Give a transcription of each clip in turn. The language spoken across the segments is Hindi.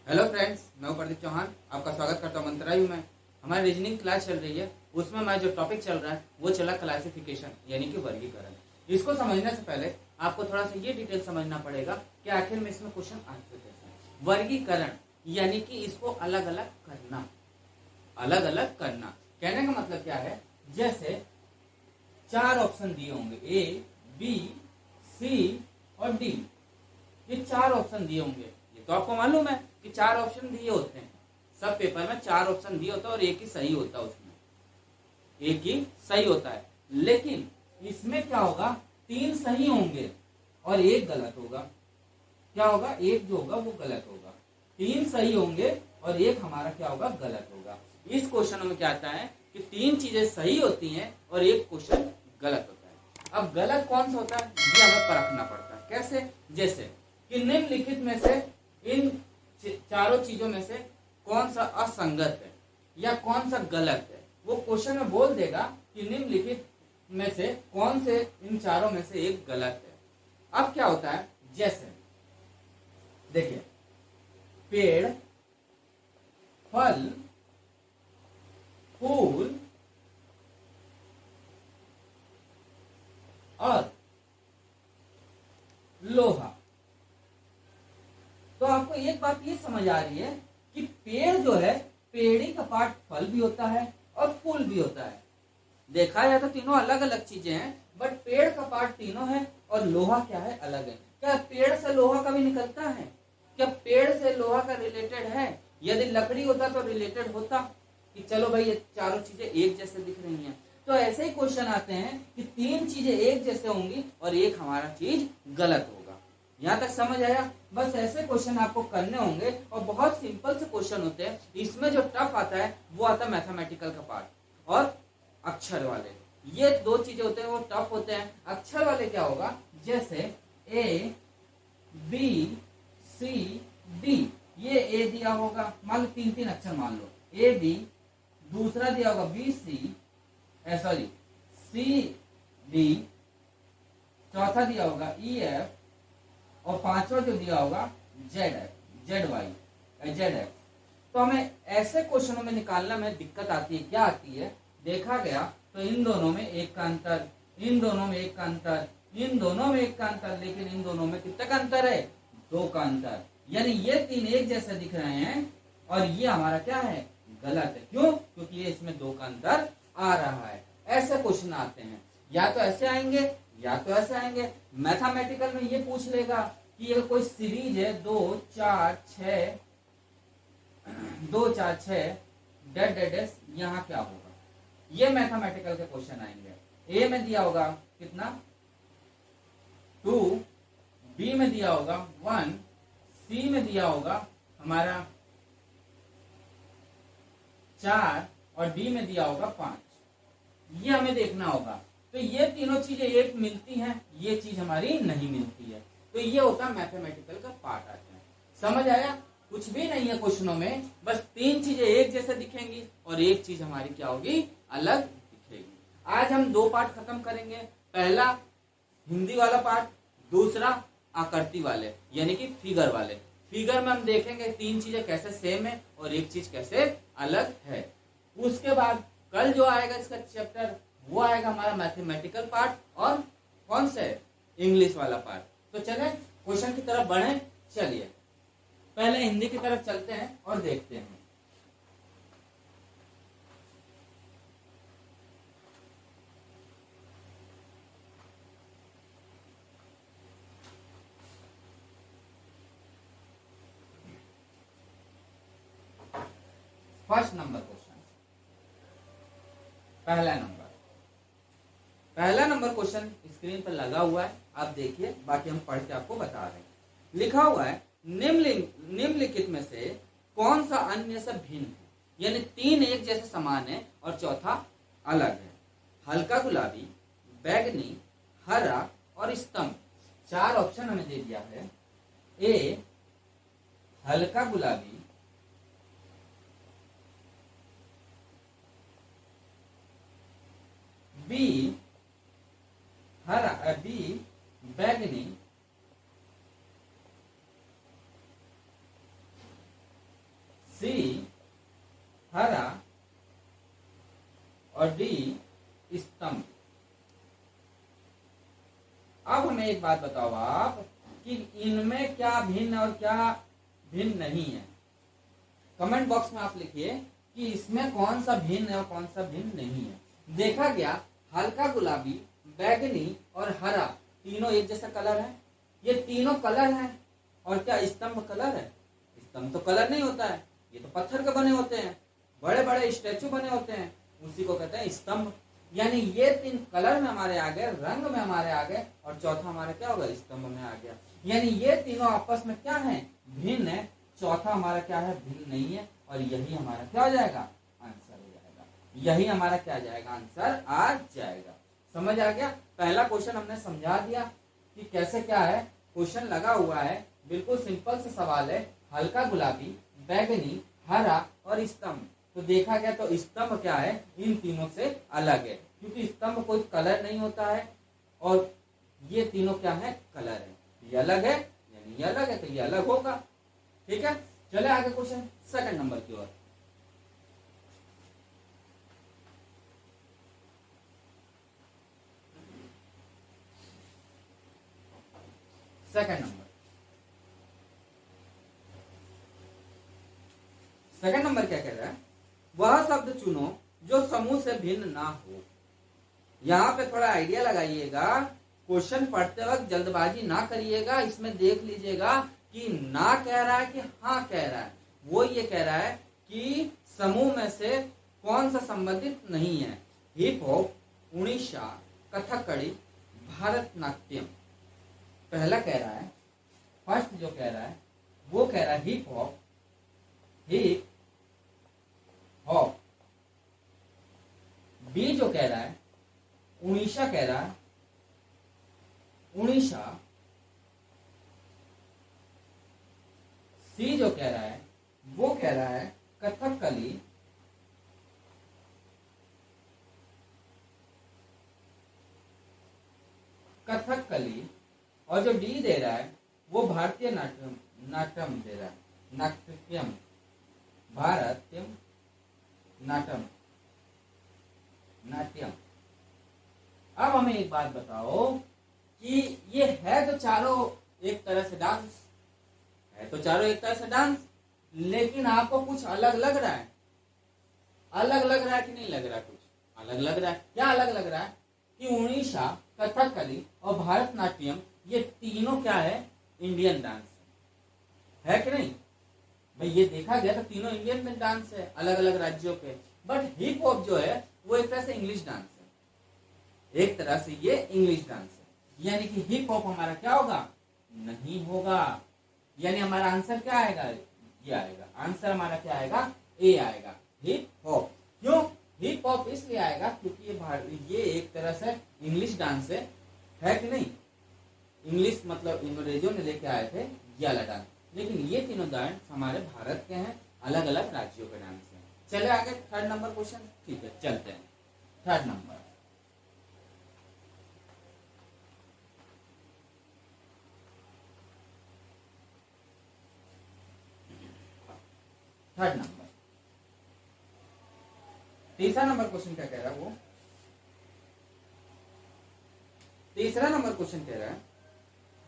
हेलो फ्रेंड्स, मैं हूं प्रदीप चौहान। आपका स्वागत करता हूं। मंत्रालय में हमारी रीजनिंग क्लास चल रही है। उसमें हमारा जो टॉपिक चल रहा है वो चला क्लासिफिकेशन यानी कि वर्गीकरण। इसको समझने से पहले आपको थोड़ा सा ये डिटेल समझना पड़ेगा कि आखिर में इसमें क्वेश्चन आंसर कैसे है। वर्गीकरण यानी कि इसको अलग अलग करना। अलग अलग करना कहने का मतलब क्या है, जैसे चार ऑप्शन दिए होंगे ए, बी, सी और डी। ये चार ऑप्शन दिए होंगे, ये तो आपको मालूम है कि चार ऑप्शन दिए होते हैं। सब पेपर में चार ऑप्शन दिए होता है और एक ही सही होता है। उसमें एक ही सही होता है, लेकिन इसमें क्या होगा, तीन सही होंगे और एक गलत होगा। क्या होगा, एक जो होगा वो गलत होगा। तीन सही होंगे और एक हमारा क्या होगा, गलत होगा। इस क्वेश्चन में क्या आता है कि तीन चीजें सही होती हैं और एक क्वेश्चन गलत होता है। अब गलत कौन सा होता है ये हमें परखना पड़ता है। कैसे, जैसे कि निम्नलिखित में से इन चारों चीजों में से कौन सा असंगत है या कौन सा गलत है। वो क्वेश्चन में बोल देगा कि निम्नलिखित में से कौन से इन चारों में से एक गलत है। अब क्या होता है, जैसे देखिए, पेड़, फल, फूल और लोहा। तो आपको एक बात ये समझ आ रही है कि पेड़ जो है, पेड़ी का पार्ट फल भी होता है और फूल भी होता है। देखा जाए तो तीनों अलग अलग चीजें हैं, बट पेड़ का पार्ट तीनों है और लोहा क्या है, अलग है। क्या पेड़ से लोहा कभी निकलता है? क्या पेड़ से लोहा का रिलेटेड है? यदि लकड़ी होता तो रिलेटेड होता कि चलो भाई ये चारों चीजें एक जैसे दिख रही हैं। तो ऐसे ही क्वेश्चन आते हैं कि तीन चीजें एक जैसे होंगी और एक हमारा चीज गलत होगा। यहाँ तक समझ आया? बस ऐसे क्वेश्चन आपको करने होंगे और बहुत सिंपल से क्वेश्चन होते हैं। इसमें जो टफ आता है वो आता है मैथमेटिकल का पार्ट और अक्षर वाले। ये दो चीजें होते हैं वो टफ होते हैं। अक्षर वाले क्या होगा, जैसे ए, बी, सी, डी। ये ए दिया होगा, मान लो तीन तीन अक्षर मान लो, ए बी। दूसरा दिया होगा B C, sorry C D. चौथा दिया होगा ई एफ और पांचवा जो दिया होगा Z F, Z Y, Z F. तो हमें ऐसे क्वेश्चनों में निकालना में दिक्कत आती है। क्या आती है, देखा गया तो इन दोनों में एक का अंतर, इन दोनों में एक का अंतर, इन दोनों में एक का अंतर, लेकिन इन दोनों में कितने का अंतर है, दो का अंतर। यानी ये तीन एक जैसे दिख रहे हैं और ये हमारा क्या है, गलत है। क्यों? क्योंकि ये इसमें दो का अंतर आ रहा है। ऐसे क्वेश्चन आते हैं, या तो ऐसे आएंगे या तो ऐसे आएंगे। मैथमेटिकल में ये पूछ लेगा कि ये कोई सीरीज है, 2 4 6 2 4 6 डेड डेड, यहाँ क्या होगा, ये मैथमेटिकल के क्वेश्चन आएंगे। ए में दिया होगा कितना, 2, बी में दिया होगा 1, सी में दिया होगा हमारा 4 और डी में दिया होगा 5। ये हमें देखना होगा। तो ये तीनों चीजें एक मिलती हैं, ये चीज हमारी नहीं मिलती है। तो ये होता है मैथमेटिकल का पार्ट आता है। समझ आया? कुछ भी नहीं है क्वेश्चनों में, बस तीन चीजें एक जैसे दिखेंगी और एक चीज हमारी क्या होगी, अलग दिखेगी। आज हम दो पार्ट खत्म करेंगे। पहला हिंदी वाला पार्ट, दूसरा आकृति वाले यानी कि फिगर वाले। फिगर में हम देखेंगे तीन चीजें कैसे सेम है और एक चीज कैसे अलग है। उसके बाद कल जो आएगा इसका चैप्टर, वो आएगा हमारा मैथमेटिकल पार्ट और कौन से, इंग्लिश वाला पार्ट। तो चले क्वेश्चन की तरफ बढ़े। चलिए पहले हिंदी की तरफ चलते हैं और देखते हैं। फर्स्ट नंबर क्वेश्चन, पहला नंबर क्वेश्चन स्क्रीन पर लगा हुआ है, आप देखिए, बाकी हम पढ़ के आपको बता रहे हैं। लिखा हुआ है निम्नलिखित में से कौन सा अन्य से भिन्न है, यानी तीन एक जैसे समान है और चौथा अलग है। हल्का गुलाबी, बैगनी, हरा और स्तंभ। चार ऑप्शन हमें दे दिया है। ए हल्का गुलाबी, बी हरा, बी बैगनी, सी हरा और डी स्तंभ। अब हमें एक बात बताओ आप कि इनमें क्या भिन्न और क्या भिन्न नहीं है। कमेंट बॉक्स में आप लिखिए कि इसमें कौन सा भिन्न है और कौन सा भिन्न नहीं है। देखा गया हल्का गुलाबी, बैगनी और हरा तीनों एक जैसा कलर है। ये तीनों कलर हैं। और क्या स्तंभ कलर है? स्तंभ तो कलर नहीं होता है, ये तो पत्थर के बने होते हैं, बड़े बड़े स्टैचू बने होते हैं, उसी को कहते हैं स्तंभ। यानी ये तीन कलर में हमारे आ गए, रंग में हमारे आ गए, और चौथा हमारा क्या होगा? स्तंभ में आ गया। यानी ये तीनों आपस में क्या है? भिन्न है। चौथा हमारा क्या है? भिन्न नहीं है। और यही हमारा क्या हो जाएगा? आंसर हो जाएगा। यही हमारा क्या आ जाएगा? आंसर आ जाएगा। समझ आ गया? पहला क्वेश्चन हमने समझा दिया कि कैसे क्या है। क्वेश्चन लगा हुआ है, बिल्कुल सिंपल सा सवाल है। हल्का गुलाबी, बैगनी, हरा और स्तंभ। तो देखा गया तो स्तंभ क्या है? इन तीनों से अलग है, क्योंकि स्तंभ कोई कलर नहीं होता है और ये तीनों क्या है? कलर है। ये अलग है, यानी ये अलग है तो ये अलग होगा। ठीक है, चले आगे क्वेश्चन सेकंड नंबर की ओर। सेकंड नंबर क्या कह रहा है? वह शब्द चुनो जो समूह से भिन्न ना हो। यहाँ पे थोड़ा आइडिया लगाइएगा। क्वेश्चन पढ़ते वक्त जल्दबाजी ना करिएगा। इसमें देख लीजिएगा कि ना कह रहा है कि हाँ कह रहा है। वो ये कह रहा है कि समूह में से कौन सा संबंधित नहीं है। Hip hop, Orissa, Kathakali, Bharatanatyam. पहला कह रहा है, फर्स्ट जो कह रहा है वो कह रहा है hip hop, hip hop. B जो कह रहा है उड़ीसा कह रहा है, उड़ीसा। सी जो कह रहा है वो कह रहा है कथकली, कथकली। और जो डी दे रहा है वो भारतीय नाट्यम, नाट्यम दे रहा है, नाट्यम, भारतीय नाट्यम, नाट्यम। अब हमें एक बात बताओ कि ये है तो चारों एक तरह से डांस है, तो चारों एक तरह से डांस, लेकिन आपको कुछ अलग लग रहा है। अलग लग रहा है कि नहीं लग रहा है? कुछ अलग लग रहा है। क्या अलग लग रहा है? कि उड़ीसा, कथकली और भारतनाट्यम ये तीनों क्या है? इंडियन डांस है कि नहीं भाई? ये देखा गया तो तीनों इंडियन डांस है, अलग अलग राज्यों के। बट हिप हॉप जो है वो एक तरह से इंग्लिश डांस है, एक तरह से ये इंग्लिश डांस है। यानी कि हिप हॉप हमारा क्या होगा? नहीं होगा। यानी हमारा आंसर क्या आएगा? ये आएगा। आंसर हमारा क्या आएगा? ए आएगा, हिप हॉप। क्यों हिप हॉप? इसलिए आएगा क्योंकि ये एक तरह से इंग्लिश डांस है कि नहीं? इंग्लिश मतलब अंग्रेजों ने लेके आए थे ये वाला डांस, लेकिन ये तीनों डांस हमारे भारत के हैं, अलग अलग राज्यों के डांस हैं। चले आगे थर्ड नंबर क्वेश्चन। ठीक है, चलते हैं थर्ड नंबर। थर्ड नंबर, तीसरा नंबर क्वेश्चन क्या कह रहा है? वो तीसरा नंबर क्वेश्चन कह रहा है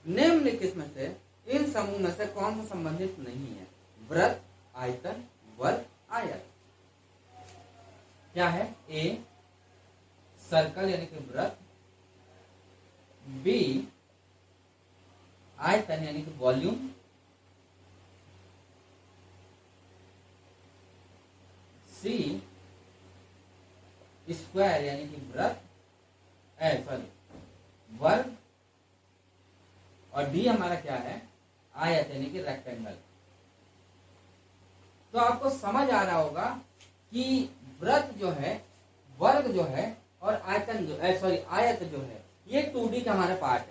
निम्नलिखित में से इन समूह में से कौन सा संबंधित नहीं है? वृत्त, आयतन, वर्ग, आयत। क्या है? ए सर्कल यानी कि वृत्त, बी आयतन यानी कि वॉल्यूम, सी स्क्वायर यानी कि वृत्त, वर्ग, और डी हमारा क्या है? आयत यानी कि रेक्टेंगल। तो आपको समझ आ रहा होगा कि वृत्त जो है, वर्ग जो है और आयतन जो आयत जो है ये 2D का हमारा पार्ट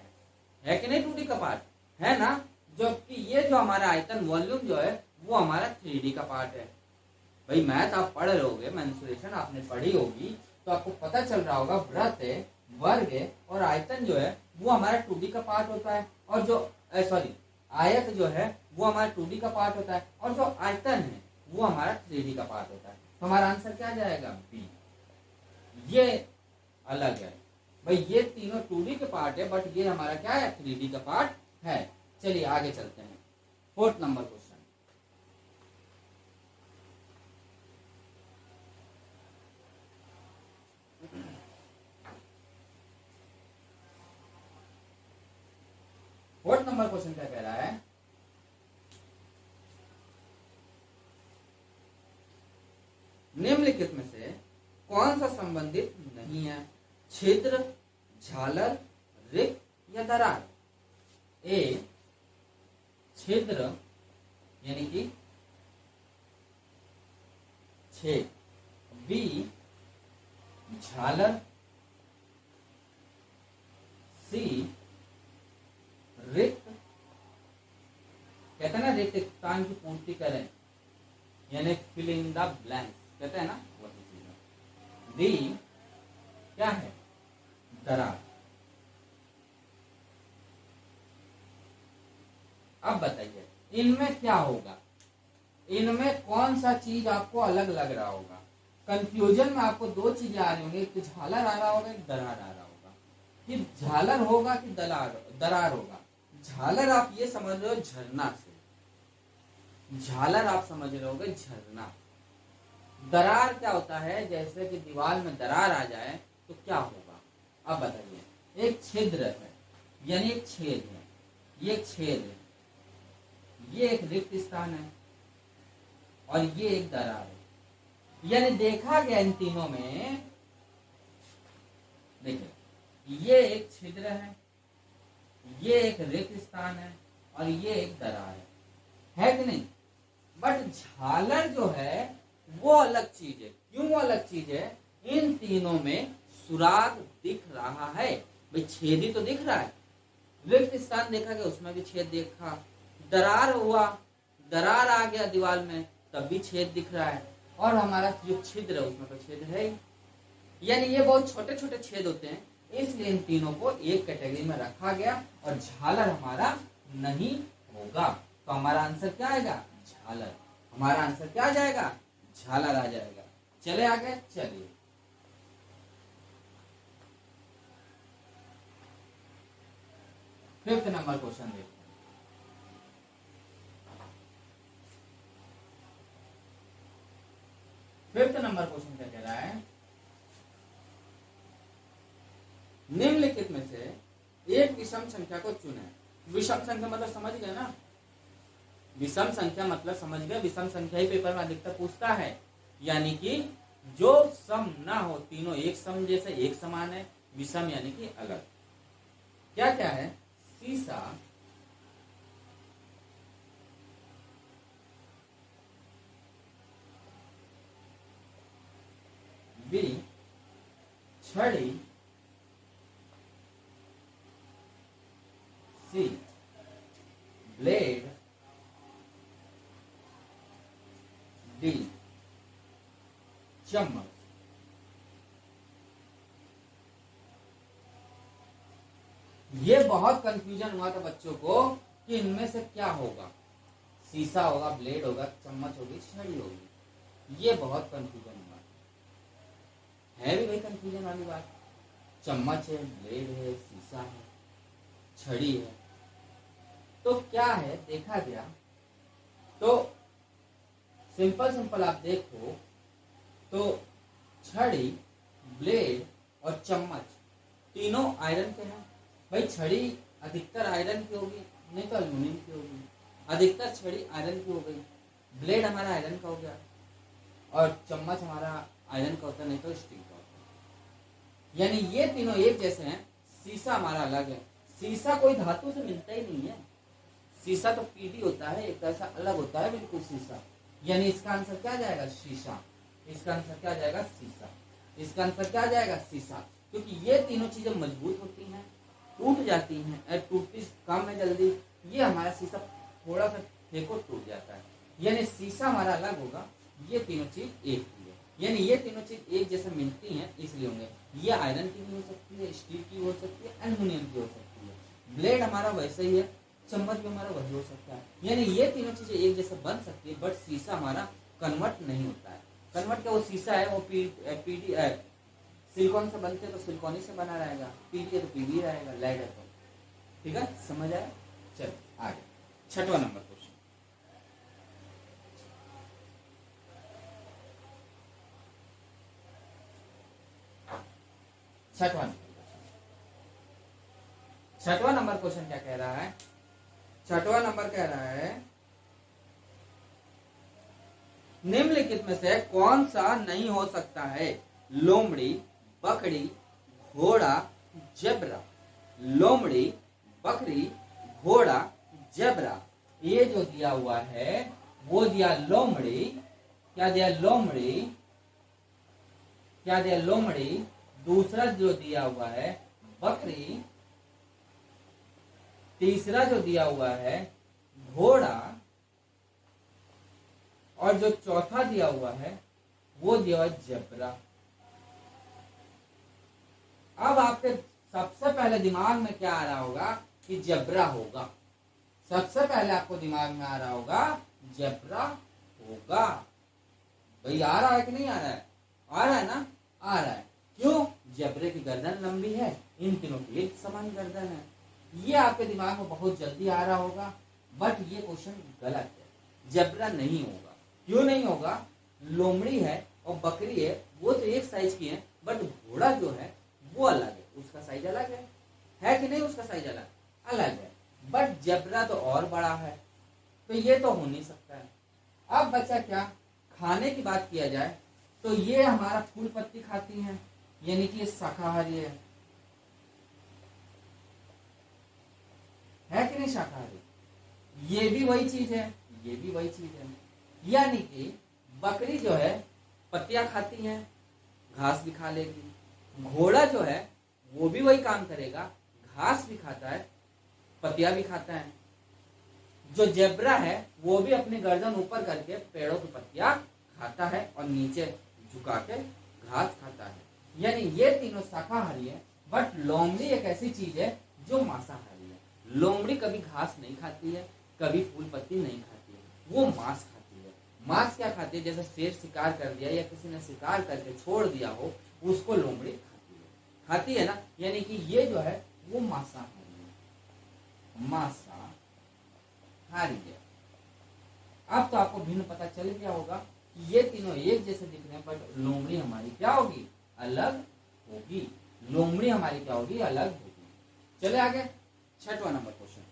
है कि नहीं? 2D का पार्ट है ना? जबकि ये जो हमारा आयतन वॉल्यूम जो है वो हमारा 3D का पार्ट है। भाई मैथ आप पढ़ रहे होगे, मेंसुरेशन आपने पढ़ी होगी, तो आपको पता चल रहा होगा वृत्त है, वर्ग है और आयतन जो है वो हमारा 2D का पार्ट होता है, और जो आयत जो है वो हमारा 2D का पार्ट होता है, और जो आयतन है वो हमारा 3D का पार्ट होता है। तो हमारा आंसर क्या जाएगा? बी। ये अलग है भाई, ये तीनों 2D के पार्ट है, बट ये हमारा क्या है? 3D का पार्ट है। चलिए आगे चलते हैं। 4th number question. Fourth number question क्या कह रहा है? निम्नलिखित में से कौन सा संबंधित नहीं है? छिद्र, झालर, रिक्त या दरार? ए छिद्र यानी कि छेद, बी झालर, सी रिक्त, कहते हैं ना रिक्त स्थान की पूर्ति करें, यानी फिल इन द ब्लैंक्स कहते हैं ना, वही चीज है। डी क्या है? दरार। अब बताइए इनमें क्या होगा? इनमें कौन सा चीज आपको अलग लग रहा होगा? कंफ्यूजन में आपको दो चीजें आ रही होंगी, एक तो झालर आ रहा होगा, एक दरार आ रहा होगा। कि झालर होगा कि दरार होगा? झालर आप ये समझ रहे हो झरना से, झालर आप समझ रहे होगे झरना। दरार क्या होता है? जैसे कि दीवार में दरार आ जाए तो क्या होगा? अब बताइए। एक छिद्र है यानी एक छेद है, ये एक छेद है, ये एक रिक्त स्थान है और ये एक दरार है। यानी देखा गया इन तीनों में, देखिए ये एक छिद्र है, ये एक रिक्त स्थान है और ये एक दरार है कि नहीं? बट झालर जो है वो अलग चीज है। क्यों वो अलग चीज है? इन तीनों में सुराग दिख रहा है भाई, छेद ही तो दिख रहा है। रिक्त स्थान देखा गया, उसमें भी छेद देखा। दरार हुआ, दरार आ गया दीवार में, तब भी छेद दिख रहा है। और हमारा जो छिद्र है उसमें तो छेद है ही। यानी ये बहुत छोटे छोटे छेद होते हैं, इसलिए इन तीनों को एक कैटेगरी में रखा गया और झालर हमारा नहीं होगा। तो हमारा आंसर क्या आएगा? झालर। हमारा आंसर क्या आ जाएगा? झालर आ जाएगा। चले आगे, चलिए 5th नंबर क्वेश्चन देखते हैं। 5th नंबर क्वेश्चन क्या कह रहा है? निम्नलिखित में से एक विषम संख्या को चुने। विषम संख्या मतलब समझ गए ना? विषम संख्या मतलब समझ गए। विषम संख्या ही पेपर में अधिकतर पूछता है, यानी कि जो सम ना हो, तीनों एक सम जैसे एक समान है। विषम यानी कि अलग। क्या क्या है? सीसा, बी छड़ी, सी ब्लेड, डी चम्मच। ये बहुत कंफ्यूजन हुआ था बच्चों को कि इनमें से क्या होगा। सीसा होगा, ब्लेड होगा, चम्मच होगी, छड़ी होगी। ये बहुत कंफ्यूजन हुआ है भी भाई, कंफ्यूजन वाली बात। चम्मच है, ब्लेड है, सीसा है, छड़ी है, तो क्या है देखा गया तो सिंपल आप देखो तो छड़ी, ब्लेड और चम्मच तीनों आयरन के हैं भाई। छड़ी अधिकतर आयरन की होगी, नहीं तो अल्युमिनियम की होगी। अधिकतर छड़ी आयरन की हो गई, ब्लेड हमारा आयरन का हो गया और चम्मच हमारा आयरन का होता है, नहीं तो स्टील का होता है। यानी ये तीनों एक जैसे हैं। सीसा हमारा अलग है। सीसा कोई धातु से मिलता ही नहीं है। सीसा तो पीडी होता है, एक ऐसा अलग होता है बिल्कुल सीसा। यानी इसका आंसर क्या जाएगा? शीशा। इसका आंसर क्या जाएगा? सीसा। इसका आंसर क्या जाएगा? सीसा। क्योंकि ये तीनों चीजें मजबूत होती हैं, टूट जाती हैं, टूटती कम है जल्दी। ये हमारा शीशा थोड़ा सा फेंको टूट जाता है। यानी शीशा हमारा अलग होगा, ये तीनों चीज एक ही है। यानी ये तीनों चीज एक जैसे मिलती हैं इसलिए होंगे। ये आयरन की भी हो सकती है, स्टील की हो सकती है, एल्युमिनियम की हो सकती है। ब्लेड हमारा वैसे ही है, चम्मच भी हमारा वही हो सकता है। यानी ये तीनों चीजें एक जैसे बन सकती है, बट शीशा हमारा कन्वर्ट नहीं होता है। कन्वर्ट क्या, वो शीशा है, वो पीडी सिलिकॉन से बनते तो सिलिकॉन ही से बना रहेगा, पीडी है तो पीडी रहेगा, लेड है तो। ठीक है, समझ आया। चलो आगे 6वां नंबर क्वेश्चन। 6वां नंबर क्वेश्चन क्या कह रहा है? 6वां नंबर कह रहा है निम्नलिखित में से कौन सा नहीं हो सकता है? लोमड़ी, बकरी, घोड़ा, जेब्रा। लोमड़ी, बकरी, घोड़ा, जेब्रा। ये जो दिया हुआ है वो दिया लोमड़ी, क्या दिया? लोमड़ी, क्या दिया? लोमड़ी। दूसरा जो दिया हुआ है बकरी, तीसरा जो दिया हुआ है घोड़ा, और जो चौथा दिया हुआ है वो दिया हुआ है जेब्रा। अब आपके सबसे पहले दिमाग में क्या आ रहा होगा कि जेब्रा होगा। सबसे पहले आपको दिमाग में आ रहा होगा जेब्रा होगा। भाई आ रहा है कि नहीं आ रहा है? आ रहा है ना? आ रहा है। क्यों? जेब्रे की गर्दन लंबी है, इन तीनों की एक समान गर्दन है। ये आपके दिमाग में बहुत जल्दी आ रहा होगा, बट ये क्वेश्चन गलत है। जेब्रा नहीं होगा। क्यों नहीं होगा? लोमड़ी है और बकरी है, वो तो एक साइज की है, बट घोड़ा जो है वो अलग है, उसका साइज अलग है कि नहीं? उसका साइज अलग है। बट जेब्रा तो और बड़ा है, तो ये तो हो नहीं सकता है। अब बचा क्या? खाने की बात किया जाए तो ये हमारा फूल पत्ती खाती है, यानी कि ये शाकाहारी है कि नहीं शाकाहारी? ये भी वही चीज है, ये भी वही चीज है। यानी कि बकरी जो है पत्तियां खाती है, घास भी खा लेगी। घोड़ा जो है वो भी वही काम करेगा, घास भी खाता है, पत्तियां भी खाता है। जो जेब्रा है वो भी अपनी गर्दन ऊपर करके पेड़ों की पत्तियां खाता है और नीचे झुका के घास खाता है। यानी ये तीनों शाकाहारी है, बट लोमड़ी एक ऐसी चीज है जो मांसाहारी है। लोमड़ी कभी घास नहीं खाती है, कभी फूल पत्ती नहीं खाती है, वो मांस खाती है। मांस क्या खाती है? जैसे शेर शिकार कर दिया या किसी ने शिकार करके छोड़ दिया हो, उसको लोमड़ी खाती है ना। यानी कि ये जो है वो मांसाहारी है, मांसाहारी है। अब तो आपको भिन्न पता चल गया होगा कि ये तीनों एक जैसे दिख रहे हैं, बट लोमड़ी हमारी क्या होगी? अलग होगी। लोमड़ी हमारी क्या होगी? अलग होगी। चले आगे 6वां नंबर क्वेश्चन।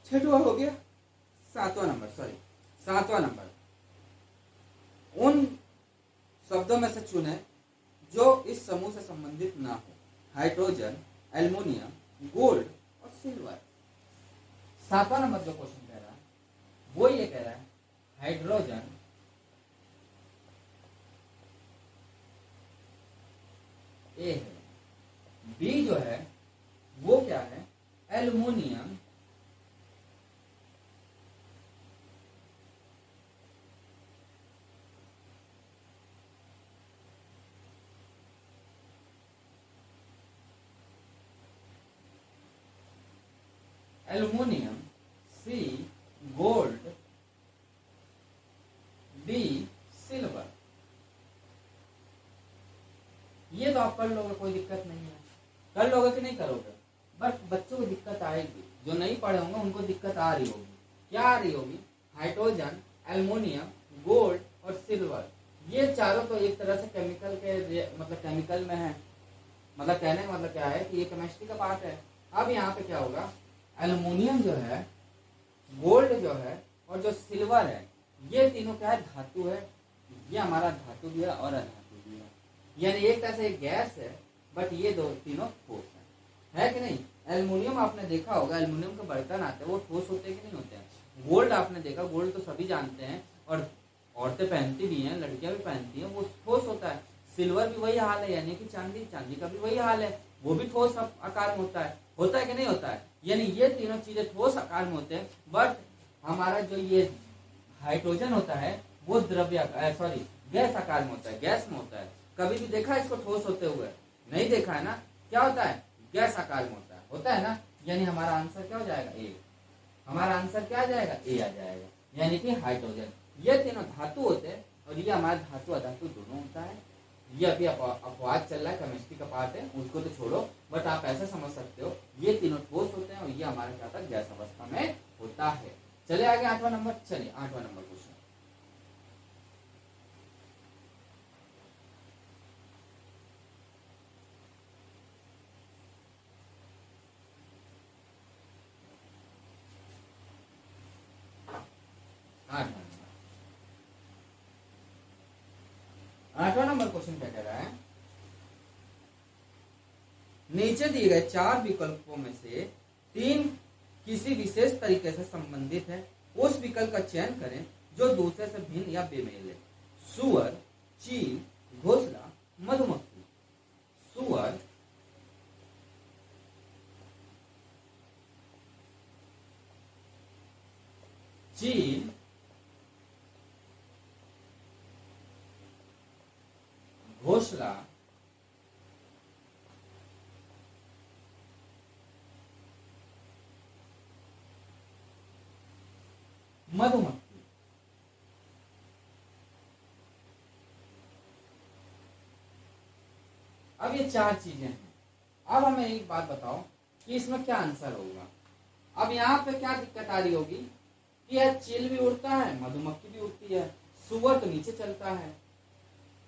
छठवां हो गया। 7वां नंबर, सॉरी 7वां नंबर। उन शब्दों में से चुने जो इस समूह से संबंधित ना हो। हाइड्रोजन, एल्युमिनियम, गोल्ड और सिल्वर। 7वां नंबर जो क्वेश्चन कह रहा है वो ये कह रहा है हाइड्रोजन, ए है, बी जो है वो क्या है? एल्युमिनियम, एल्युमिनियम, सी गोल्ड, डी सिल्वर। ये तो आप कर लोगे, कोई दिक्कत नहीं है। कर लोगे कि नहीं करोगे? बट बच्चों को दिक्कत आएगी, जो नहीं पढ़े होंगे उनको दिक्कत आ रही होगी। क्या आ रही होगी? हाइड्रोजन, एल्युमिनियम, गोल्ड और सिल्वर। ये चारों तो एक तरह से केमिकल के मतलब केमिकल में है। मतलब कहने का मतलब क्या है कि ये केमिस्ट्री का पार्ट है। अब यहाँ पे क्या होगा? एल्युमिनियम जो है, गोल्ड जो है और जो सिल्वर है, ये तीनों क्या है? धातु है। ये हमारा धातु भी है और अधातु भी है। यानी एक तरह से एक गैस है, बट ये दो तीनों ठोस है कि नहीं? एल्युमिनियम आपने देखा होगा, एल्युमिनियम के बर्तन आते हैं, वो ठोस होते हैं कि नहीं होते हैं? गोल्ड आपने देखा, गोल्ड तो सभी जानते हैं और औरतें पहनती भी हैं, लड़कियां भी पहनती हैं, वो ठोस होता है। सिल्वर भी वही हाल है, यानी कि चांदी, चांदी का भी वही हाल है, वो भी ठोस आकार में होता है। होता है कि नहीं होता है? यानी ये तीनों चीजें ठोस आकार में होते हैं, बट हमारा जो ये हाइड्रोजन होता है वो द्रव्य सॉरी गैस आकार में होता है, गैस में होता है। कभी भी देखा है इसको ठोस होते हुए? नहीं देखा है ना। क्या होता है? गैस आकार में होता है ना। यानी हमारा आंसर क्या हो जाएगा? ए। हमारा आंसर क्या आ जाएगा? ए आ जाएगा, यानी कि हाइड्रोजन। ये तीनों धातु होते हैं और ये हमारा धातु अधातु दोनों होता है। ये अभी अपवाद चल रहा है, केमिस्ट्री का पार्ट है, उसको तो छोड़ो, बट आप ऐसा समझ सकते हो ये तीनों ठोस होते हैं और ये हमारा क्या होता है? गैस अवस्था में होता है। चले आगे 8वां नंबर। चलिए 8वां नंबर क्वेश्चन। आठवां नंबर क्वेश्चन क्या कह रहा है? नीचे दिए गए 4 विकल्पों में से 3 किसी विशेष तरीके से संबंधित है, उस विकल्प का चयन करें जो दूसरे से भिन्न या बेमेल है। सुअर, चील, घोंसला, मधुमक्खी। सुअर, चील, घोंसला, मधुमक्खी। अब ये 4 चीजें हैं। अब हमें एक बात बताओ कि इसमें क्या आंसर होगा। अब यहाँ पे क्या दिक्कत आ रही होगी कि यार चील भी उड़ता है, मधुमक्खी भी उड़ती है, सुअर तो नीचे चलता है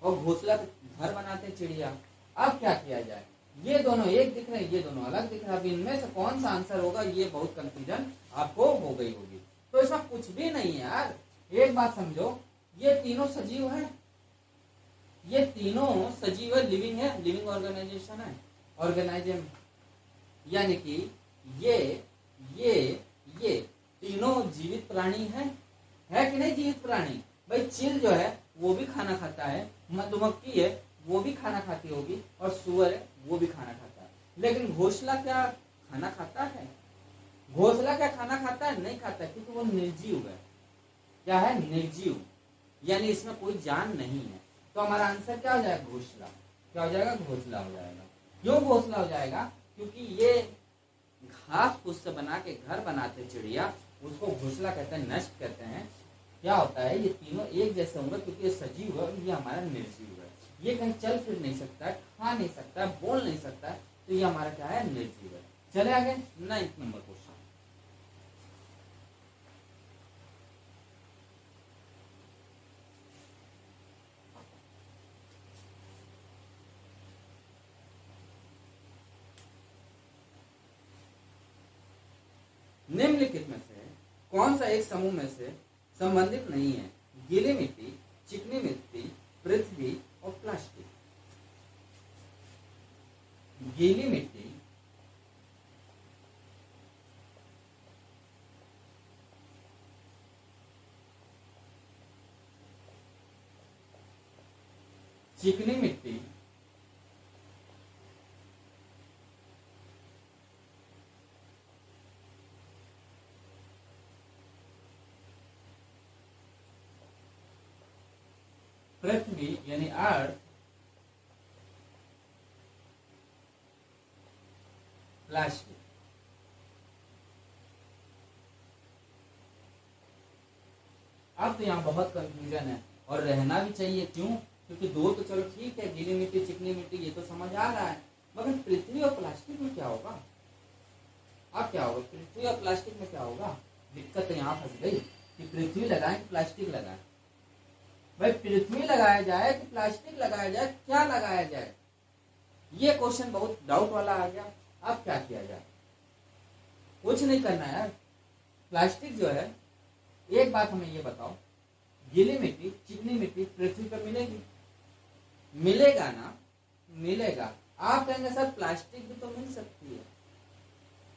और घोंसला घर बनाते हैं चिड़िया। अब क्या किया जाए? ये दोनों एक दिख रहे हैं, ये दोनों अलग दिख रहे हैं। अब इनमें से कौन सा आंसर होगा, ये बहुत कंफ्यूजन आपको हो गई होगी। तो ऐसा कुछ भी नहीं है यार। एक बात समझो, ये तीनों सजीव है, ये तीनों सजीव है, लिविंग है, लिविंग ऑर्गेनाइजेशन है, ऑर्गेनाइजम। यानी कि ये तीनों जीवित प्राणी है कि नहीं जीवित प्राणी? भाई चील जो है वो भी खाना खाता है, मधुमक्खी है वो भी खाना खाती होगी, और सुअर है वो भी खाना खाता है। लेकिन घोंसला क्या खाना खाता है? घोंसला क्या खाना खाता है? नहीं खाता, क्योंकि वो निर्जीव है। क्या है? निर्जीव, यानी इसमें कोई जान नहीं है। तो हमारा आंसर क्या हो जाएगा? घोंसला। क्या हो जाएगा? घोंसला हो जाएगा। क्यों घोंसला हो जाएगा? क्योंकि ये घास फूस से बना के घर बनाते चिड़िया, उसको घोंसला कहते हैं, नष्ट कहते हैं। क्या होता है? ये तीनों एक जैसे होंगे क्योंकि ये सजीव है, ये हमारा निर्जीव है। ये कहीं चल फिर नहीं सकता है, खा नहीं सकता है, बोल नहीं सकता है, तो ये हमारा क्या है? निर्जीव है। चले आगे 9th नंबर क्वेश्चन। निम्नलिखित में से कौन सा एक समूह में से संबंधित नहीं है? गीली मिट्टी, चिकनी मिट्टी, पृथ्वी और प्लास्टिक। गीली मिट्टी, चिकनी मिट्टी, पृथ्वी यानी अर्थ, प्लास्टिक। अब तो यहाँ बहुत कंफ्यूजन है और रहना भी चाहिए। क्यों? क्योंकि दो तो चलो ठीक है, गीली मिट्टी चिकनी मिट्टी ये तो समझ आ रहा है, मगर पृथ्वी और प्लास्टिक में क्या होगा? अब क्या होगा? पृथ्वी और प्लास्टिक में क्या होगा? दिक्कत तो यहाँ फंस गई कि पृथ्वी लगाए कि प्लास्टिक लगाए। भाई पृथ्वी लगाया जाए कि प्लास्टिक लगाया जाए, क्या लगाया जाए? ये क्वेश्चन बहुत डाउट वाला आ गया। अब क्या किया जाए? कुछ नहीं करना यार। प्लास्टिक जो है, एक बात हमें ये बताओ, गीली मिट्टी चिकनी मिट्टी पृथ्वी पर मिलेगी? मिलेगा ना? मिलेगा। आप कहेंगे सर प्लास्टिक भी तो मिल सकती है।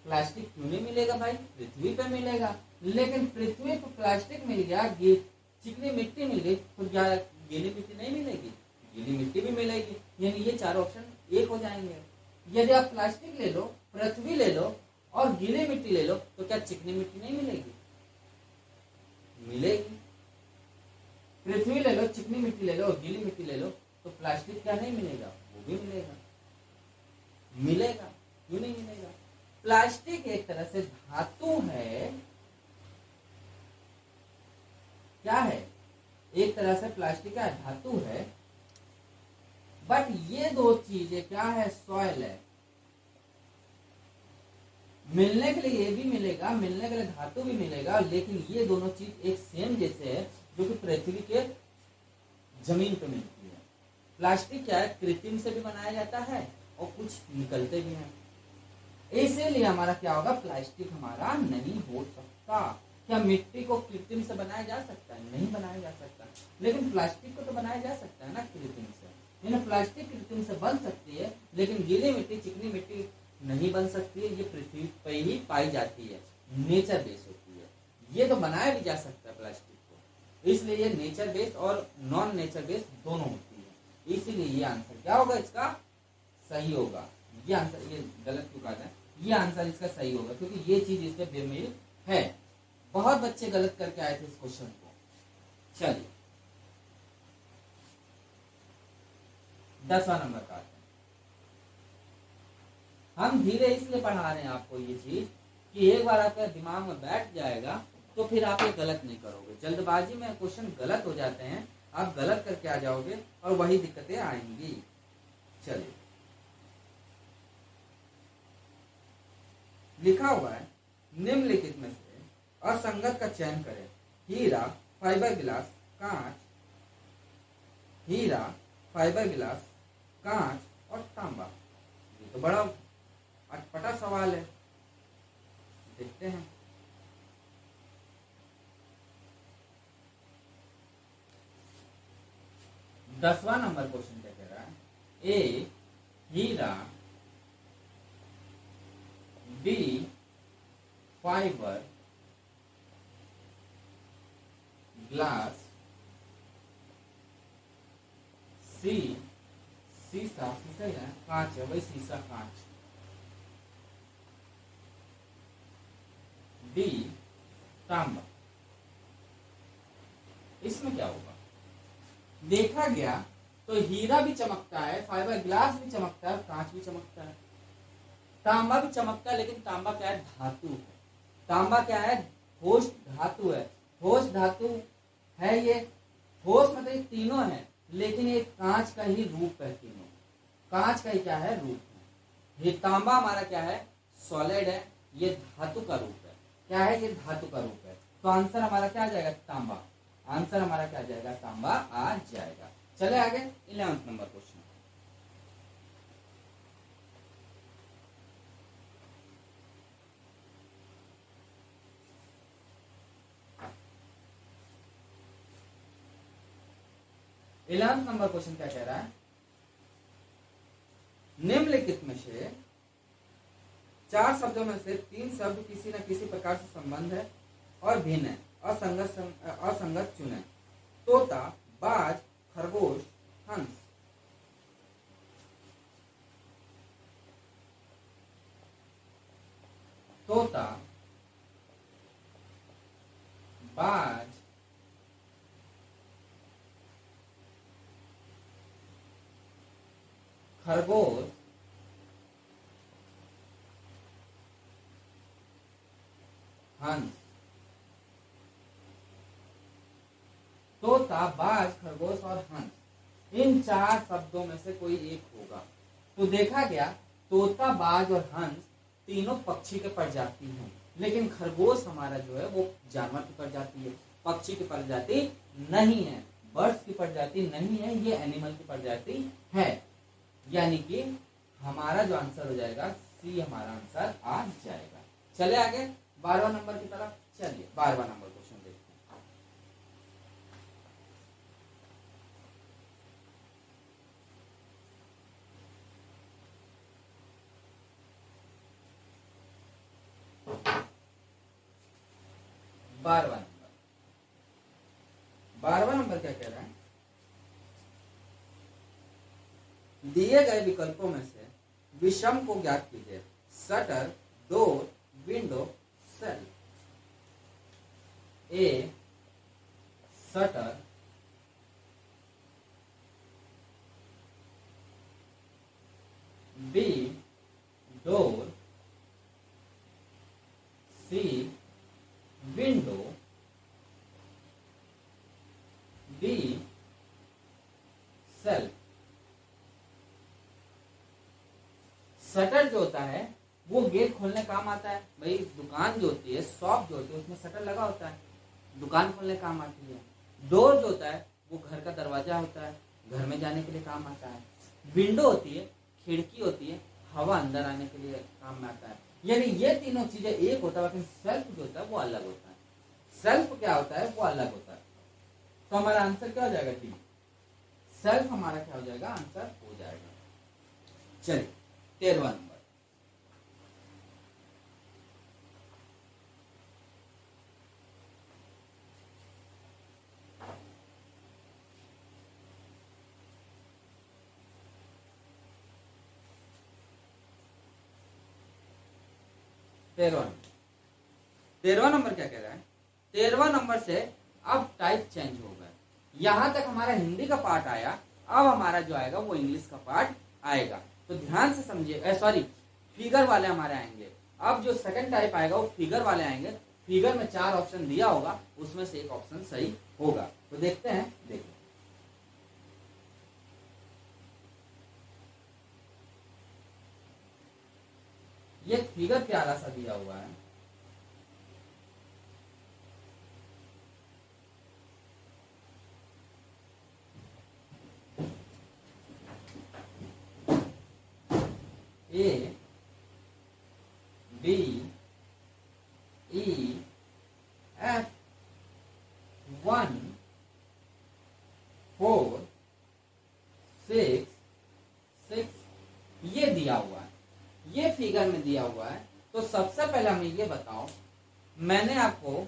प्लास्टिक क्यों नहीं मिलेगा भाई? पृथ्वी पे मिलेगा। लेकिन पृथ्वी पर प्लास्टिक मिल गया, चिकनी मिट्टी मिल गई, तो क्या गीली मिट्टी नहीं मिलेगी? गीली मिट्टी भी मिलेगी। यानी ये चार ऑप्शन एक हो जाएंगे। यदि आप प्लास्टिक ले लो, पृथ्वी ले लो और गीली मिट्टी ले लो, तो क्या चिकनी मिट्टी नहीं मिलेगी? मिलेगी। पृथ्वी ले लो, चिकनी मिट्टी ले लो और गीली मिट्टी ले लो, तो प्लास्टिक क्या नहीं मिलेगा? वो भी मिलेगा। मिलेगा, क्यों नहीं मिलेगा? प्लास्टिक एक तरह से धातु है। क्या है? एक तरह से प्लास्टिक का धातु है, बट ये दो चीजें क्या है? सॉइल है। मिलने के लिए ये भी मिलेगा, मिलने के लिए धातु भी मिलेगा, लेकिन ये दोनों चीज एक सेम जैसे है जो कि पृथ्वी के जमीन पे मिलती है। प्लास्टिक क्या है? कृत्रिम से भी बनाया जाता है और कुछ निकलते भी हैं। इसीलिए हमारा क्या होगा? प्लास्टिक हमारा नहीं हो सकता। क्या मिट्टी को कृत्रिम से बनाया जा सकता है? नहीं बनाया जा सकता, लेकिन प्लास्टिक को तो बनाया जा सकता है ना कृत्रिम से। प्लास्टिक कृत्रिम से बन सकती है, लेकिन गीली मिट्टी, चिकनी मिट्टी नहीं बन सकती है। ये पृथ्वी पर ही पाई जाती है, नेचर बेस होती है। ये तो बनाया भी जा सकता है प्लास्टिक को, इसलिए ये नेचर बेस और नॉन नेचर बेस दोनों होती है। इसीलिए ये आंसर क्या होगा? इसका सही होगा। ये आंसर, ये गलत क्यों कहा जाए? ये आंसर इसका सही होगा, क्योंकि ये चीज इससे बेमेल है। बहुत बच्चे गलत करके आए थे इस क्वेश्चन को। चलिए 10वां नंबर का हम धीरे इसलिए पढ़ा रहे हैं आपको ये चीज कि एक बार आपके दिमाग में बैठ जाएगा तो फिर आप ये गलत नहीं करोगे। जल्दबाजी में क्वेश्चन गलत हो जाते हैं, आप गलत करके आ जाओगे और वही दिक्कतें आएंगी। चलिए, लिखा हुआ है निम्नलिखित में से असंगत का चयन करें। हीरा, फाइबर गिलास, कांच। हीरा, फाइबर गिलास, कांच और तांबा। ये तो बड़ा अटपटा सवाल है, देखते हैं। दसवां नंबर क्वेश्चन क्या कह रहा है? ए हीरा, बी फाइबर ग्लास, सी शीशा, शीशा है कांच है भाई, शीशा कांच, डी तांबा। इसमें क्या होगा? देखा गया तो हीरा भी चमकता है, फाइबर ग्लास भी चमकता है, कांच भी चमकता है, तांबा भी चमकता है। लेकिन तांबा क्या है? धातु है। तांबा क्या है? ठोस धातु है। ठोस धातु है ये। ठोस मतलब ये तीनों है, लेकिन ये कांच का ही रूप है। तीनों कांच का ही क्या है? रूप है। ये तांबा हमारा क्या है? सॉलिड है। ये धातु का रूप है। क्या है? ये धातु का रूप है। तो आंसर हमारा क्या आ जाएगा? तांबा। आंसर हमारा क्या आ जाएगा? तांबा आ जाएगा। चले आगे 11वां number question. Eleventh number question क्या कह रहा है? निम्नलिखित में से 4 शब्दों में से 3 शब्द किसी न किसी प्रकार से संबंध है और भिन्न है। असंगत चुने। तोता, बाज, खरगोश, हंस। तोता, बाज, खरगोश, हंस। तोता, बाज, खरगोश और हंस, इन 4 शब्दों में से कोई एक होगा। तो देखा गया तोता, बाज और हंस तीनों पक्षी के प्रजाति हैं, लेकिन खरगोश हमारा जो है वो जानवर की प्रजाति है, पक्षी की प्रजाति नहीं है, बर्ड्स की प्रजाति नहीं है, ये एनिमल की प्रजाति है। यानी कि हमारा जो आंसर हो जाएगा सी हमारा आंसर आ जाएगा। चले आगे 12वां नंबर की तरफ। चलिए 12वां नंबर क्वेश्चन देखते हैं। बारहवां नंबर क्या कह रहा है? दिए गए विकल्पों में से विषम को ज्ञात कीजिए। Shutter, door, window, shelf. A shutter, B door, C window, D shelf. Shutter जो होता है वो गेट खोलने काम आता है। भाई दुकान जो होती है, शॉप जो होती है, उसमें शटर लगा होता है, दुकान खोलने काम आती है। डोर जो होता है वो घर का दरवाजा होता है, घर में जाने के लिए काम आता है। विंडो होती है, खिड़की होती है, हवा अंदर आने के लिए काम में आता है। यानी ये तीनों चीजें एक होता है, लेकिन सेल्फ जो होता है वो अलग होता है। सेल्फ क्या होता है, वो अलग होता है। तो हमारा आंसर क्या हो जाएगा, डी। सेल्फ हमारा क्या हो जाएगा, आंसर हो जाएगा। चलिए 13वां नंबर। तेरहवा नंबर क्या कह रहा है, 13वां नंबर से अब टाइप चेंज हो गया। यहां तक हमारा हिंदी का पार्ट आया, अब हमारा जो आएगा वो इंग्लिश का पार्ट आएगा। तो ध्यान से समझिए, सॉरी फिगर वाले हमारे आएंगे। अब जो सेकंड टाइप आएगा वो फिगर वाले आएंगे। फिगर में 4 ऑप्शन दिया होगा, उसमें से एक ऑप्शन सही होगा। तो देखते हैं, देखिए ये फिगर प्यारा सा दिया हुआ है। ए बी ई एफ 1 4 6 6 ये दिया हुआ है, ये फिगर में दिया हुआ है। तो सबसे पहले हमें ये बताओ, मैंने आपको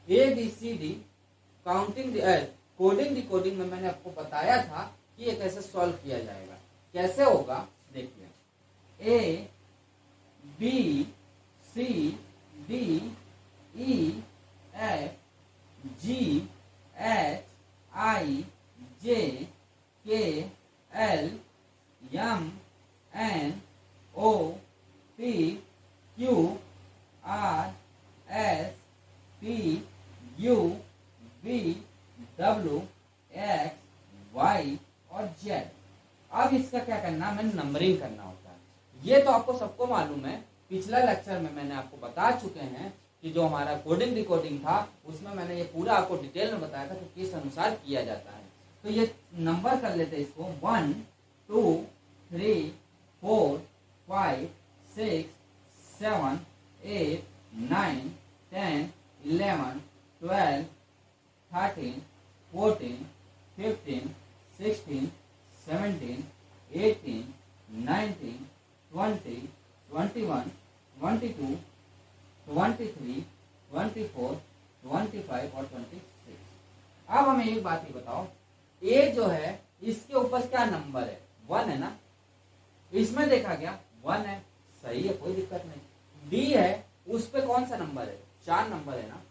A B C D counting coding decoding में मैंने आपको बताया था कि ये कैसे सॉल्व किया जाएगा। कैसे होगा देखिए, A B C D E F G H I J K L M N O P Q R S T U V W X Y और जेड। अब इसका क्या करना, हमें नंबरिंग करना होता है। ये तो आपको सबको मालूम है, पिछला लेक्चर में मैंने आपको बता चुके हैं कि जो हमारा कोडिंग डिकोडिंग था उसमें मैंने ये पूरा आपको डिटेल में बताया था कि किस अनुसार किया जाता है। तो ये नंबर कर लेते हैं इसको, 1 2 3 4 5 6 7 8 9 10 11 12 13 14 15 16 17 18 19 20 21 22 23 24 25 और 26। अब हमें एक बात ही बताओ, ए जो है इसके ऊपर क्या नंबर है, 1 है ना। इसमें देखा गया 1 है, सही है, कोई दिक्कत नहीं। डी है, उस पे कौन सा नंबर है, 4 नंबर है ना।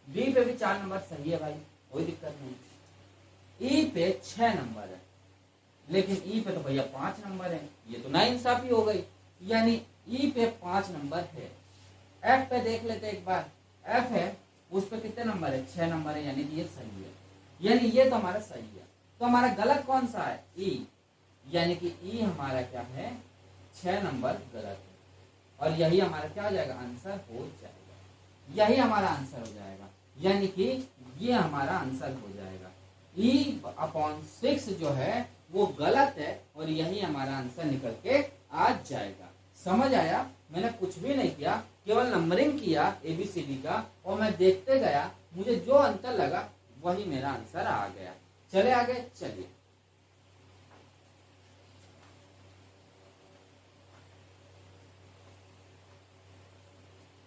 डी पे भी 4 नंबर, सही है भाई, कोई दिक्कत नहीं। ई पे 6 नंबर है, लेकिन ई पे तो भैया 5 नंबर है, ये तो नाइंसाफी हो गई। यानी ई पे 5 नंबर है। एफ पे देख लेते एक बार, एफ है, उस पे कितने नंबर है, 6 नंबर है, यानी कि ये सही है। यानी ये तो हमारा सही है। तो हमारा गलत कौन सा है, ई। यानी कि ई हमारा क्या है, 6 नंबर गलत है। और यही हमारा क्या हो जाएगा, आंसर हो जाएगा। यही हमारा आंसर हो जाएगा, यानी कि ये हमारा आंसर हो जाएगा। E/6 जो है वो गलत है और यही हमारा आंसर निकल के आ जाएगा। समझ आया, मैंने कुछ भी नहीं किया, केवल नंबरिंग किया ABCD का और मैं देखते गया, मुझे जो अंतर लगा वही मेरा आंसर आ गया। चले आगे, चलिए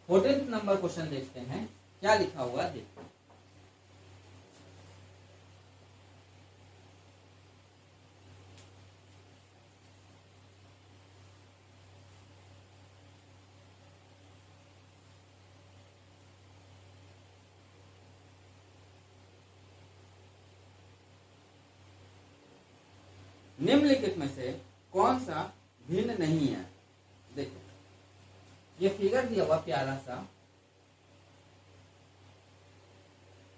14th नंबर क्वेश्चन देखते हैं, क्या लिखा हुआ देखते हैं। निम्नलिखित में से कौन सा भिन्न नहीं है? देखो ये फिगर दिया हुआ प्यारा सा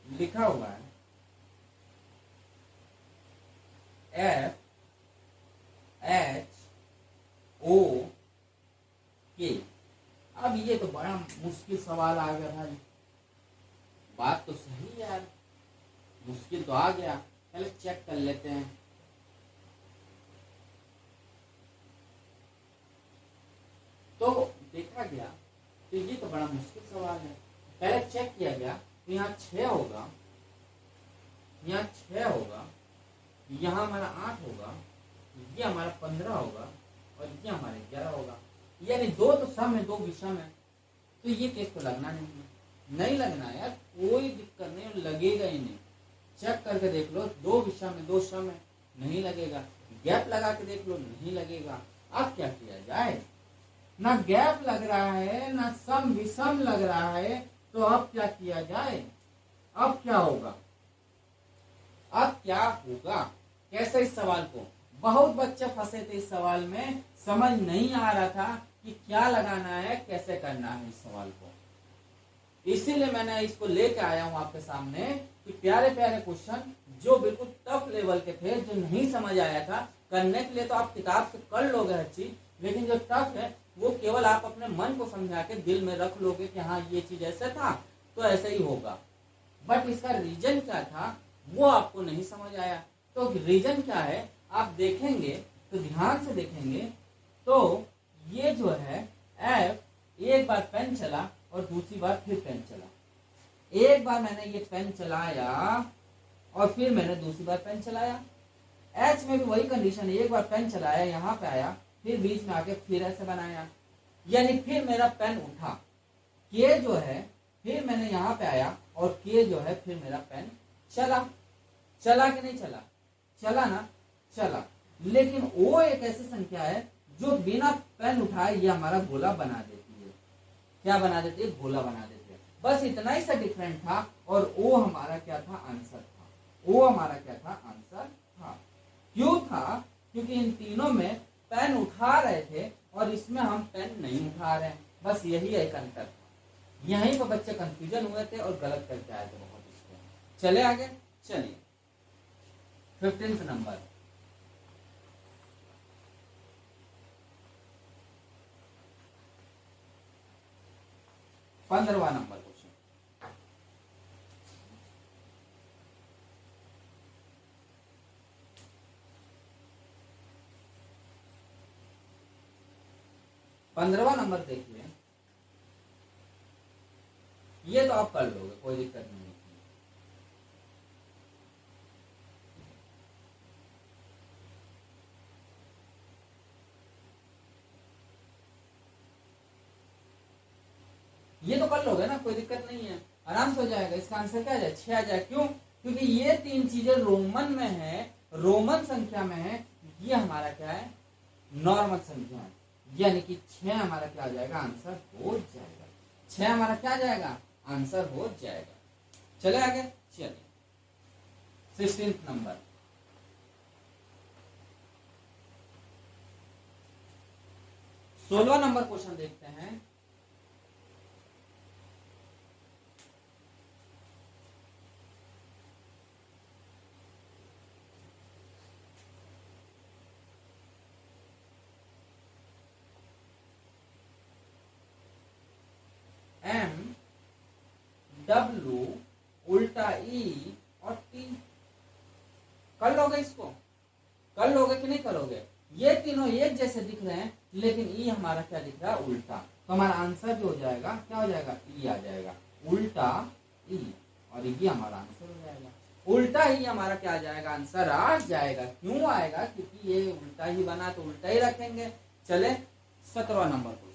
लिखा हुआ है FHOK। अब ये तो बड़ा मुश्किल सवाल आ गया भाई। बात तो सही है यार, मुश्किल तो आ गया। पहले चेक कर लेते हैं। तो देखा गया तो ये तो बड़ा मुश्किल सवाल है। पहले चेक किया गया तो यहाँ 6 होगा, यहाँ 6 होगा, यहाँ हमारा 8 होगा, ये हमारा 15 होगा और ये हमारा 11 होगा। यानी 2 तो सम है, 2 विषम है। तो ये केस तो लगना नहीं लगना यार, कोई दिक्कत नहीं, लगेगा ही नहीं। चेक करके देख लो, 2 विषम है 2 सम है, नहीं लगेगा। गैप लगा के देख लो, नहीं लगेगा। अब क्या किया जाए? ना गैप लग रहा है ना सम विषम लग रहा है, तो अब क्या किया जाए? अब क्या होगा? अब क्या होगा? कैसे इस सवाल को, बहुत बच्चे फंसे थे इस सवाल में, समझ नहीं आ रहा था कि क्या लगाना है, कैसे करना है इस सवाल को। इसीलिए मैंने इसको लेके आया हूं आपके सामने कि प्यारे प्यारे क्वेश्चन जो बिल्कुल टफ लेवल के थे, जो नहीं समझ आया था, करने के लिए तो आप किताब से कर लोगे हर चीज, लेकिन जो टफ है वो केवल आप अपने मन को समझा के दिल में रख लोगे कि हाँ ये चीज ऐसा था तो ऐसे ही होगा। बट इसका रीजन क्या था वो आपको नहीं समझ आया। तो रीजन क्या है आप देखेंगे तो ध्यान से देखेंगे तो ये जो है एफ, एक बार पेन चला और दूसरी बार फिर पेन चला। एक बार मैंने ये पेन चलाया और फिर मैंने दूसरी बार पेन चलाया। एच में भी वही कंडीशन है, एक बार पेन चलाया, यहाँ पे आया, फिर बीच में आके फिर ऐसे बनाया, यानी फिर मेरा पेन उठा। के जो है फिर मैंने यहाँ पे आया और के जो है फिर मेरा पेन चला। चला कि नहीं चला? चला ना, चला। लेकिन ओ एक ऐसी संख्या है जो बिना पेन उठाए ये हमारा गोला बना देती है। क्या बना देती है? गोला बना देती है। बस इतना ही सा डिफरेंट था और ओ हमारा क्या था? आंसर था। ओ हमारा क्या था? आंसर था। क्यों था? क्योंकि इन तीनों में पेन उठा रहे थे और इसमें हम पेन नहीं उठा रहे हैं। बस यही एक अंतर था। यहीं पर बच्चे कंफ्यूजन हुए थे और गलत करके आए थे बहुत इसको। चले आगे, चलिए 15th नंबर। पंद्रहवां नंबर क्वेश्चन। पंद्रहवां नंबर देखिए, ये तो आप कर लोगे, कोई दिक्कत नहीं है। ये तो कर लोगे ना, कोई दिक्कत नहीं है, आराम से हो जाएगा। इसका आंसर क्या आ जाए? 6 आ जाए। क्यों? क्योंकि ये 3 चीजें रोमन में है, रोमन संख्या में है। ये हमारा क्या है? नॉर्मल संख्या है। यानी कि 6 हमारा क्या आ जाएगा? आंसर हो जाएगा। 6 हमारा क्या आ जाएगा? आंसर हो जाएगा। चले आगे, चलिए 16th नंबर। सोलहवां नंबर क्वेश्चन देखते हैं। एम डब्ल्यू उल्टा ई और टी। कर लोगे इसको? कर लोगे कि नहीं करोगे? ये तीनों एक जैसे दिख रहे हैं लेकिन ई हमारा क्या दिख रहा है? उल्टा। तो हमारा आंसर जो हो जाएगा क्या हो जाएगा? ई आ जाएगा, उल्टा ई, और ये हमारा आंसर हो जाएगा। उल्टा ही हमारा क्या आ जाएगा? आंसर आ जाएगा। क्यों आएगा? क्योंकि ये उल्टा ही बना तो उल्टा ही रखेंगे। चले 17वां नंबर क्वेश्चन।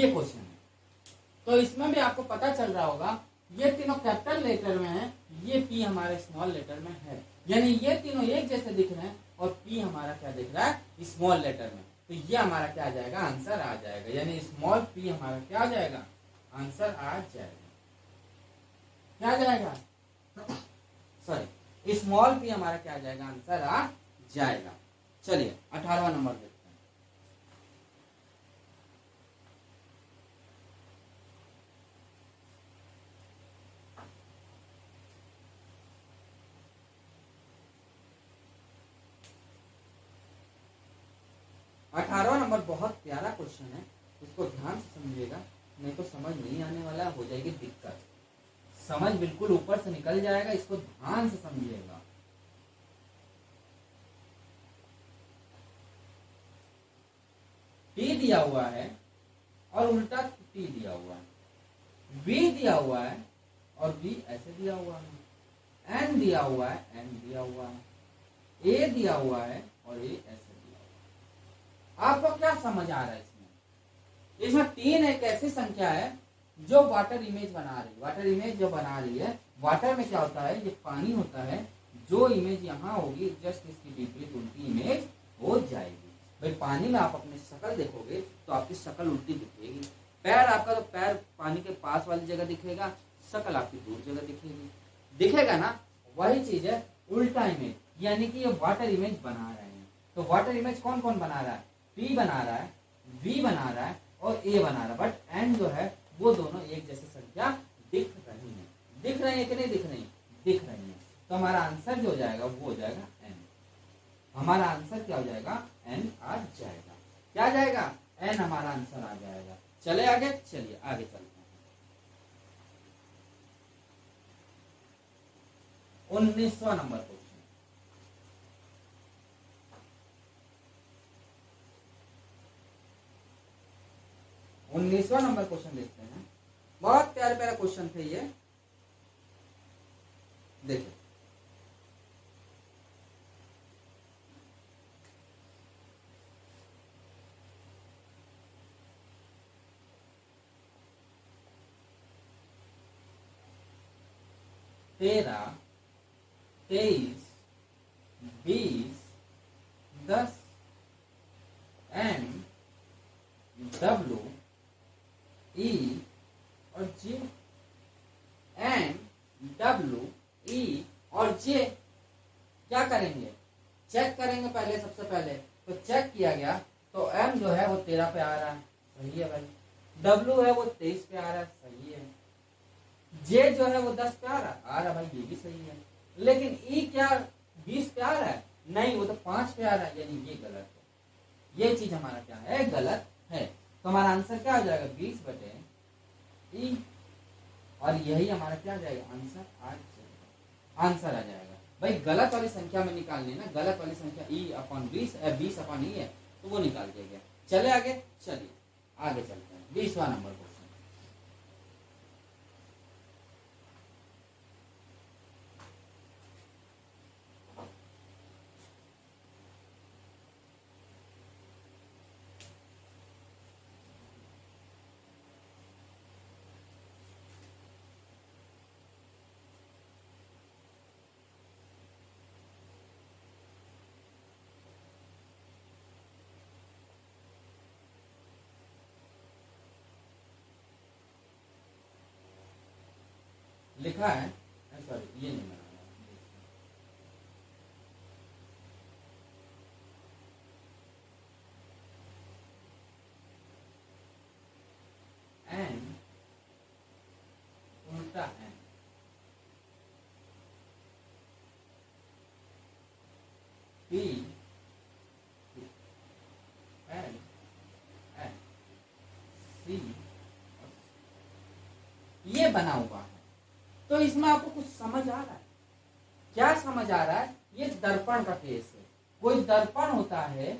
ये क्वेश्चन है। तो इसमें भी आपको पता चल रहा होगा ये तीनों कैपिटल लेटर में है, ये पी हमारे स्मॉल लेटर में है, यानी ये तीनों एक जैसे दिख रहे हैं और पी हमारा क्या दिख रहा है स्मॉल लेटर में। तो ये हमारा क्या आ जाएगा, आंसर आ जाएगा, यानी स्मॉल पी हमारा क्या आ जाएगा, आंसर आ जाएगा। क्या आ जाएगा, सॉरी स्मॉल पी हमारा क्या आ जाएगा, आंसर आ जाएगा। चलिए 18वां नंबर देखते हैं। अठारहवां नंबर बहुत प्यारा क्वेश्चन है, इसको ध्यान से समझिएगा, नहीं तो समझ नहीं आने वाला, हो जाएगी दिक्कत, समझ बिल्कुल ऊपर से निकल जाएगा, इसको ध्यान से समझिएगा। टी दिया हुआ है और उल्टा टी दिया हुआ है, वी दिया हुआ है और वी ऐसे दिया हुआ है, एन दिया हुआ है, एन दिया हुआ है, ए दिया हुआ है और ए ऐसे दिया हुआ है। आपको क्या समझ आ रहा है इसमें? इसमें तीन एक ऐसी संख्या है जो वाटर इमेज बना रही है। वाटर इमेज जो बना रही है, वाटर में क्या होता है, ये पानी होता है, जो इमेज यहाँ होगी जस्ट इसकी विपरीत उल्टी इमेज हो जाएगी। भाई पानी में आप अपनी शक्ल देखोगे तो आपकी शक्ल उल्टी दिखेगी, पैर आपका तो पैर पानी के पास वाली जगह दिखेगा, शक्ल आपकी दूर जगह दिखेगी, दिखेगा ना। वही चीज है उल्टा इमेज, यानी कि ये वाटर इमेज बना रहे हैं। तो वाटर इमेज कौन कौन बना रहा है, पी बना रहा है, वी बना रहा है और ए बना रहा है, बट एन जो है वो दोनों एक जैसी संख्या दिख रही है। दिख रही है कि नहीं दिख रही, दिख रही है। तो हमारा आंसर जो हो जाएगा वो हो जाएगा एन। हमारा आंसर क्या हो जाएगा, एन आ जाएगा। क्या आ जाएगा, एन हमारा आंसर आ जाएगा। चले आगे, चलिए आगे चलते हैं। 19वां नंबर क्वेश्चन। 19वां नंबर क्वेश्चन देखते हैं। बहुत प्यारे प्यारे क्वेश्चन थे ये, देखिए। तेरह, 23, 20, 10, एन, डब्ल्यू, ई और जे। एन, डब्ल्यू, ई और जे क्या करेंगे, चेक करेंगे पहले। सबसे पहले तो चेक किया गया तो एम जो है वो 13 पे आ रहा है, सही है भाई। डब्ल्यू है वो 23 पे आ रहा है, सही है। जे जो है वो 10 पे आ रहा है भाई, ये भी सही है। लेकिन ई क्या 20 पे आ रहा है, नहीं, वो तो 5 पे आ रहा है, यानी ये गलत है। ये चीज हमारा क्या है, गलत है। तो हमारा आंसर क्या हो जाएगा, 20 बटे ई, और यही हमारा क्या आ जाएगा, आंसर आ जाएगा। आंसर आ जाएगा भाई। गलत वाली संख्या में निकालनी ना, गलत वाली संख्या ई अपॉन 20, 20 अपॉन ई है, तो वो निकाल दिया गया। चले आगे, चलिए आगे चलते हैं। 20वां नंबर क्वेश्चन। लिखा है, सॉरी ये नहीं बना एन उल्टा N, P L N C, ये बना हुआ है। तो इसमें आपको कुछ समझ आ रहा है, क्या समझ आ रहा है, ये दर्पण का केस है। कोई दर्पण होता है,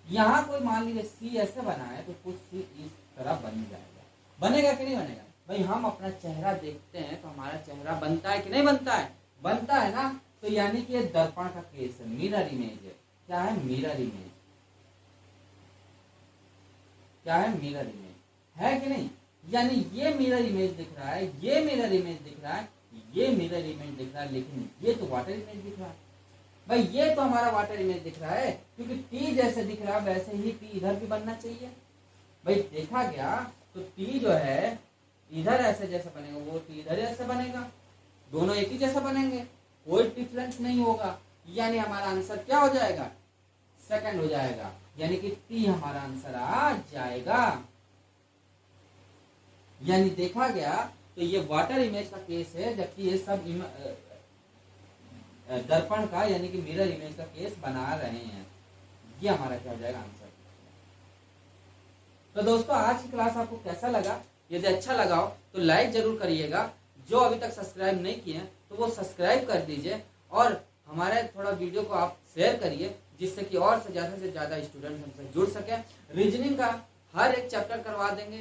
यहाँ कोई मान लीजिए सी ऐसे बना है, तो कुछ सी इस तरह बन जाएगा। बनेगा कि नहीं बनेगा भाई? हम अपना चेहरा देखते हैं तो हमारा चेहरा बनता है कि नहीं बनता है, बनता है ना। तो यानी कि ये दर्पण का केस है, मिरर इमेज है। क्या है, मिरर इमेज। क्या है, मिरर इमेज। है कि नहीं? यानी ये मिरर इमेज दिख रहा है, ये मिरर इमेज दिख रहा है, ये मिरर इमेज दिख रहा है, लेकिन ये तो वाटर इमेज दिख रहा है। भाई ये तो हमारा वाटर इमेज दिख रहा है, क्योंकि टी जैसे दिख रहा है वैसे ही टी इधर भी बनना चाहिए। भाई देखा गया तो टी जो है इधर ऐसे जैसा बनेगा, वो टी इधर ऐसे बनेगा, दोनों एक ही जैसा बनेंगे, कोई डिफरेंस नहीं होगा। यानी हमारा आंसर क्या हो जाएगा? सेकंड हो जाएगा, यानी कि टी हमारा आंसर आ जाएगा। यानी देखा गया तो ये वाटर इमेज का केस है, जबकि ये सब दर्पण का यानी कि मिरर इमेज का केस बना रहे हैं। ये हमारा क्या हो जाएगा? आंसर। तो दोस्तों आज की क्लास आपको कैसा लगा? यदि अच्छा लगा हो तो लाइक जरूर करिएगा। जो अभी तक सब्सक्राइब नहीं किए हैं तो वो सब्सक्राइब कर दीजिए, और हमारे थोड़ा वीडियो को आप शेयर करिए, जिससे कि और से ज्यादा स्टूडेंट हमसे जुड़ सके। रीजनिंग का हर एक चैप्टर करवा देंगे,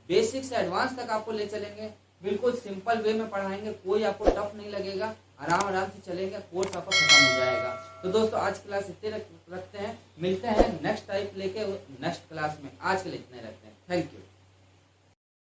बेसिक से एडवांस तक आपको ले चलेंगे, बिल्कुल सिंपल वे में पढ़ाएंगे, कोई आपको टफ नहीं लगेगा, आराम से चलेंगे, कोर्स आपका खत्म हो जाएगा। तो दोस्तों आज क्लास इतने रखते हैं, मिलते हैं नेक्स्ट टाइप लेके नेक्स्ट क्लास में। आज के लिए इतने रखते हैं, थैंक यू।